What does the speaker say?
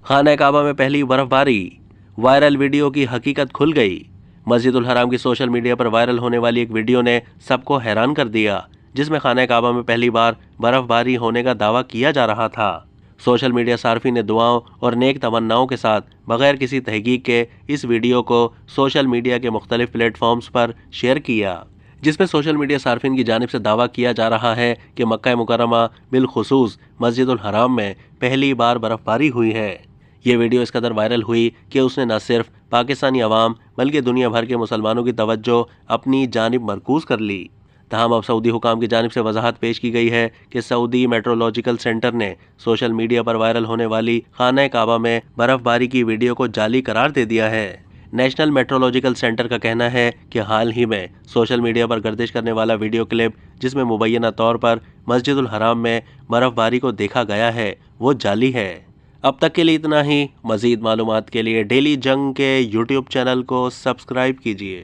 خانہ کعبہ میں پہلی برف باری، وائرل ویڈیو کی حقیقت کھل گئی۔ مسجد الحرام کی سوشل میڈیا پر وائرل ہونے والی ایک ویڈیو نے سب کو حیران کر دیا، جس میں خانہ کعبہ میں پہلی بار برف باری ہونے کا دعویٰ کیا جا رہا تھا۔ سوشل میڈیا صارفین نے دعاؤں اور نیک تمناؤں کے ساتھ بغیر کسی تحقیق کے اس ویڈیو کو سوشل میڈیا کے مختلف پلیٹ فارمز پر شیئر کیا، جس میں سوشل میڈیا صارفین کی جانب سے دعویٰ کیا جا رہا ہے کہ مکہ مکرمہ بالخصوص مسجد الحرام میں پہلی بار برف باری ہوئی ہے۔ یہ ویڈیو اس قدر وائرل ہوئی کہ اس نے نہ صرف پاکستانی عوام بلکہ دنیا بھر کے مسلمانوں کی توجہ اپنی جانب مرکوز کر لی۔ تاہم اب سعودی حکام کی جانب سے وضاحت پیش کی گئی ہے کہ سعودی میٹرولوجیکل سینٹر نے سوشل میڈیا پر وائرل ہونے والی خانہ کعبہ میں برف باری کی ویڈیو کو جعلی قرار دے دیا ہے۔ نیشنل میٹرولوجیکل سینٹر کا کہنا ہے کہ حال ہی میں سوشل میڈیا پر گردش کرنے والا ویڈیو کلپ جس میں مبینہ طور پر مسجد الحرام میں برف باری کو دیکھا گیا ہے وہ جعلی ہے۔ اب تک کے لیے اتنا ہی۔ مزید معلومات کے لیے ڈیلی جنگ کے یوٹیوب چینل کو سبسکرائب کیجیے۔